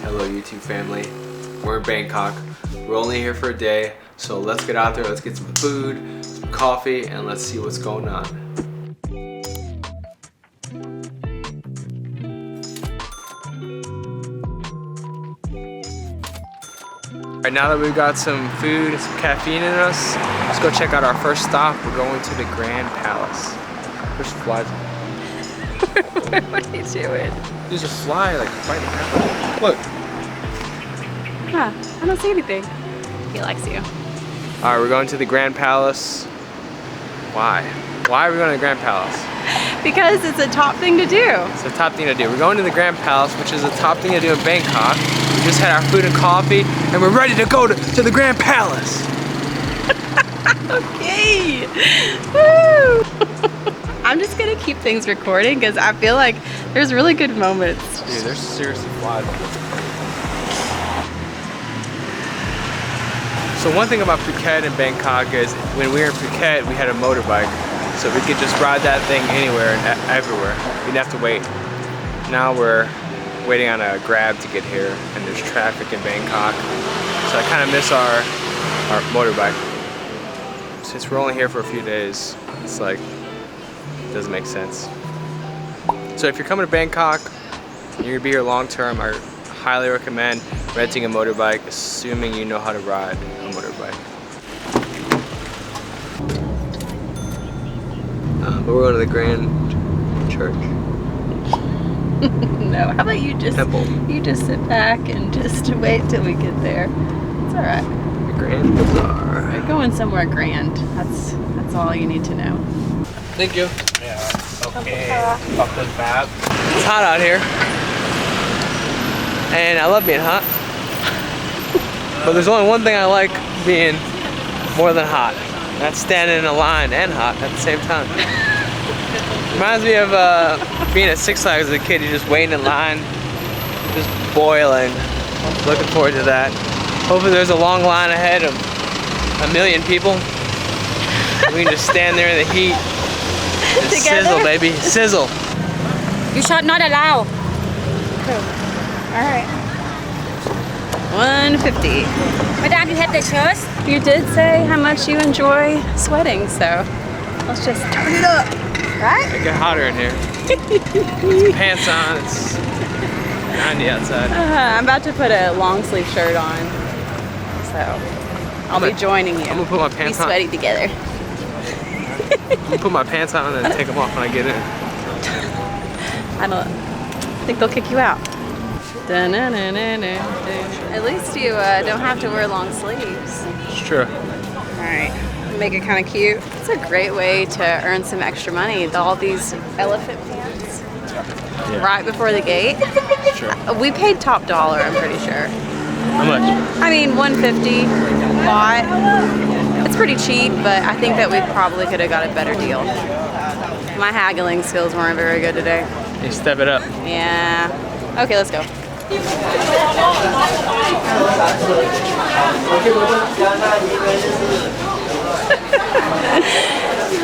Hello YouTube family, we're in Bangkok. We're only here for a day, so let's get out there, let's get some food, some coffee, and let's see what's going on. Alright, now that we've got some food and some caffeine in us, let's go check out our first stop. We're going to the Grand Palace. There's flies. What are you doing? There's a fly like right now. Look. Huh, I don't see anything. He likes you. Alright, we're going to the Grand Palace. Why? Why are we going to the Grand Palace? Because it's a top thing to do. It's a top thing to do. We're going to the Grand Palace, which is a top thing to do in Bangkok. We just had our food and coffee, and we're ready to go to the Grand Palace. Okay. Woo! I'm just gonna keep things recording because I feel like there's really good moments. Dude, there's seriously flies. So one thing about Phuket and Bangkok is when we were in Phuket, we had a motorbike. So we could just ride that thing anywhere and everywhere. We didn't have to wait. Now we're waiting on a Grab to get here, and there's traffic in Bangkok. So I kind of miss our motorbike. Since we're only here for a few days, it's like, it doesn't make sense. So if you're coming to Bangkok, and you're gonna be here long term, I highly recommend renting a motorbike, assuming you know how to ride a motorbike. But we're going to the Grand Church. No, how about you just sit back and just wait till we get there. It's all right. The Grand Bazaar. We're going somewhere grand. That's all you need to know. Thank you. Yeah. Okay. It's hot out here, and I love being hot. But there's only one thing I like being more than hot. That's standing in a line and hot at the same time. Reminds me of being at Six Flags as a kid. You're just waiting in line, just boiling. Looking forward to that. Hopefully there's a long line ahead of 1 million people. We can just stand there in the heat and sizzle, baby, sizzle. You shall not allow. Cool. All right. 150. Madam, you have the shirts? You did say how much you enjoy sweating, so let's just turn it up, right? It get hotter in here. Pants on, it's 90 outside. I'm about to put a long sleeve shirt on, so I'll be joining you. I'm gonna put my pants on. Be sweaty together. I'm gonna put my pants on and take them off when I get in. I think they'll kick you out. At least you don't have to wear long sleeves. It's true. Alright, make it kind of cute. It's a great way to earn some extra money. All these elephant pants right before the gate. Sure. We paid top dollar, I'm pretty sure. How much? I mean, $150 lot. It's pretty cheap, but I think that we probably could have got a better deal. My haggling skills weren't very good today. You step it up. Yeah. Okay, let's go. You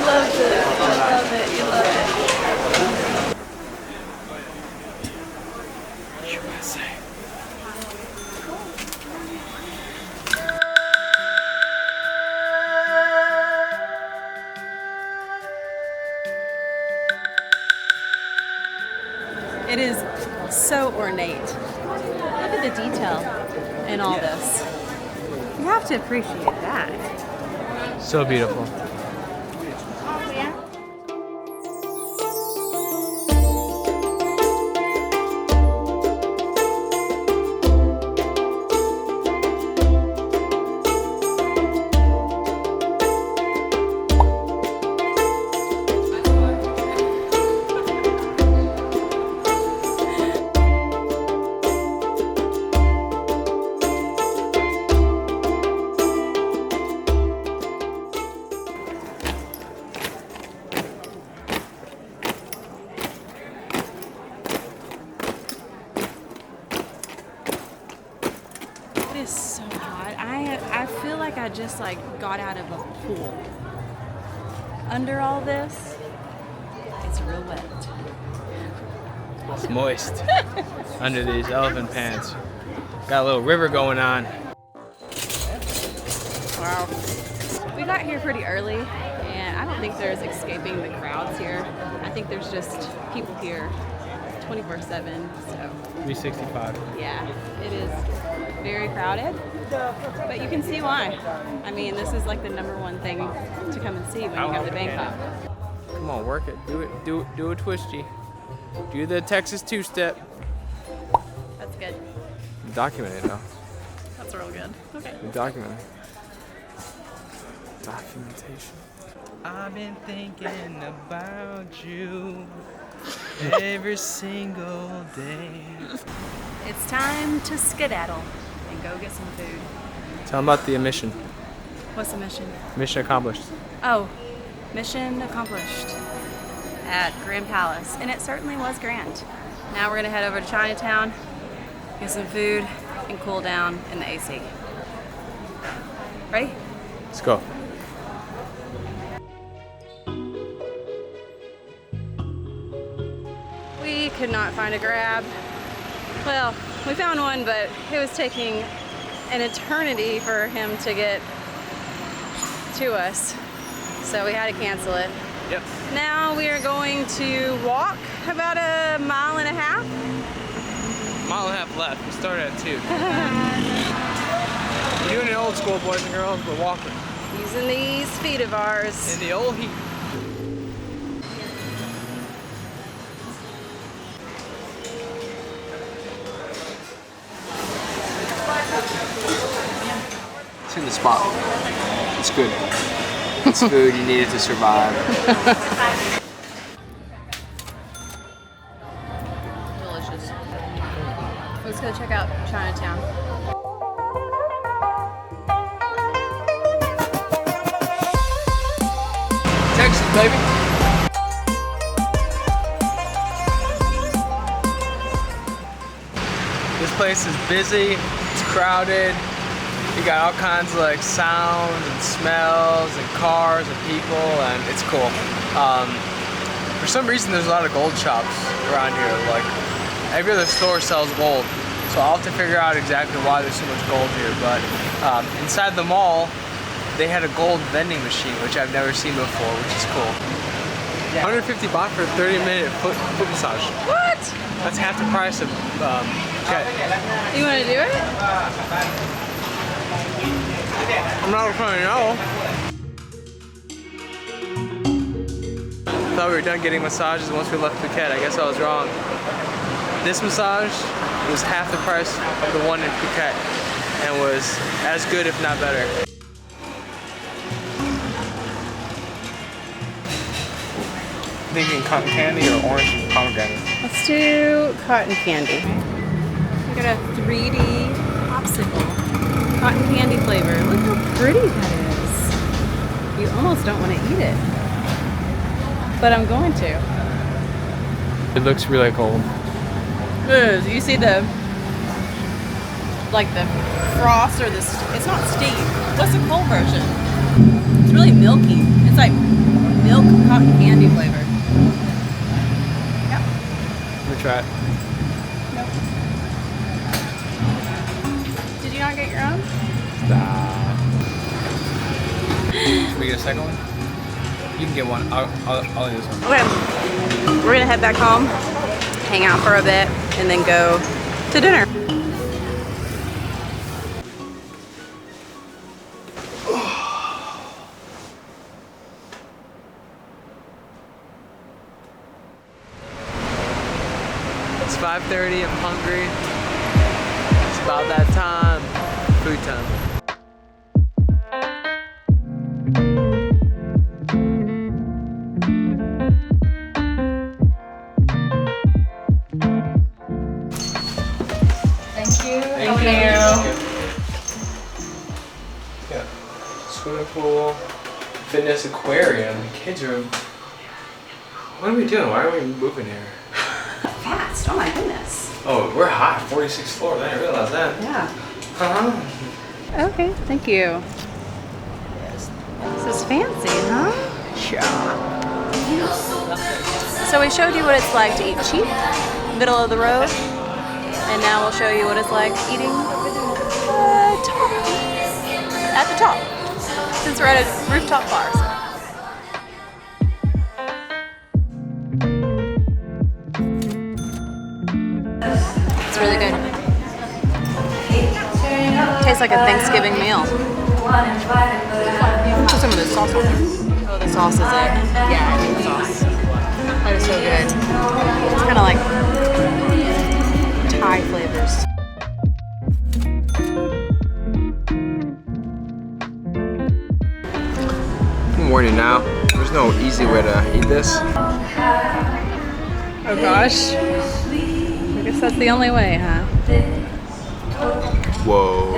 loved it. You love it. USA. It is so ornate. Look at the detail in all this. You have to appreciate that. So beautiful. is so hot. I feel like I just got out of a pool. Under all this, it's real wet. It's moist under these elephant pants. Got a little river going on. Wow. We got here pretty early, and I don't think there's escaping the crowds here. I think there's just people here 24/7. So 365. yeah, it is very crowded, but you can see why. I mean, this is like the #1 thing to come and see when you come to Bangkok. Come on, work it. Do it. Do a twisty. Do the Texas two-step. That's good. Document it though. That's real good. Okay. Document it. Documentation. I've been thinking about you every single day. It's time to skedaddle and go get some food. Tell them about the mission. What's the mission? Mission accomplished. Oh, mission accomplished at Grand Palace, and it certainly was grand. Now we're gonna head over to Chinatown, get some food, and cool down in the AC. Ready? Let's go. We could not find a Grab. Well, we found one, but it was taking an eternity for him to get to us, so we had to cancel it. Yep. Now we are going to walk about 1.5 miles. Mile and a half left. We started at 2. We're doing it old school, boys and girls. We're walking. Using these feet of ours. In the old heat. It's in the spot. It's good. It's food you needed to survive. Delicious. Let's go check out Chinatown. Texas, baby. This place is busy, it's crowded. You got all kinds of like sounds and smells and cars and people, and it's cool. For some reason there's a lot of gold shops around here. Like every other store sells gold. So I'll have to figure out exactly why there's so much gold here. But inside the mall, they had a gold vending machine, which I've never seen before, which is cool. 150 baht for a 30-minute foot massage. What? That's half the price of Phuket. You want to do it? I'm not trying to know. Thought we were done getting massages once we left Phuket. I guess I was wrong. This massage was half the price of the one in Phuket and was as good, if not better. Thinking cotton candy or orange and pomegranate? Let's do cotton candy. We got a 3D popsicle. Cotton candy flavor. Look how pretty that is. You almost don't want to eat it. But I'm going to. It looks really cold. It is. You see the, like the frost or this, it's not steam. What's the cold version? It's really milky. It's like milk cotton candy flavor. Yeah. Let me try it. Nope. Did you not get your own? Stop. Should we get a second one? You can get one. I'll do this one. Okay. We're gonna head back home, hang out for a bit, and then go to dinner. It's 5:30, I'm hungry. It's about that time. Food time. Thank you. Thank you. Yeah. Swimming pool, fitness aquarium. Kids are. What are we doing? Why are we moving here? Fast. Oh my goodness. Oh, we're high. 46th floor. I didn't realize that. Yeah. Okay. Thank you. This is fancy, huh? Yeah. So we showed you what it's like to eat cheap, middle of the road, and now we'll show you what it's like eating at the top, since we're at a rooftop bar. It's really good. Tastes like a Thanksgiving meal. Put some of this sauce on there. Oh, the sauce is it. Yeah, I need the sauce. That is so good. It's kind of like Thai flavors. I'm warning now, there's no easy way to eat this. Oh gosh. I guess that's the only way, huh? Whoa.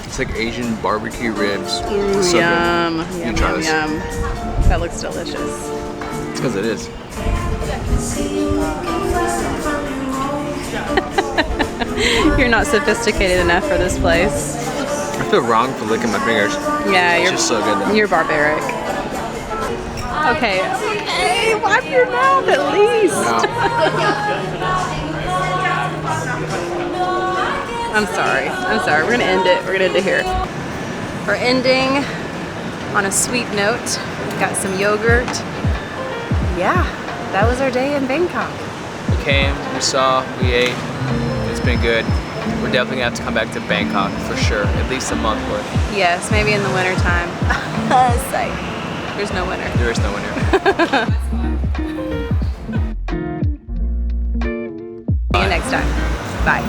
It's like Asian barbecue ribs. Ooh, So yum. good. Yum, try yum, this. yum. That looks delicious. It's because it is. You're not sophisticated enough for this place. I feel wrong for licking my fingers. Yeah, It's you're just so good though. You're barbaric. Okay. Hey, wipe your mouth at least. No. I'm sorry. We're gonna end it. We're gonna end it here. We're ending on a sweet note. Got some yogurt. Yeah, that was our day in Bangkok. We came, we saw, we ate. It's been good. We're definitely gonna have to come back to Bangkok for sure. At least a month worth. Yes, maybe in the winter time. Psych. There's no winter. There is no winter. See you next time. Bye.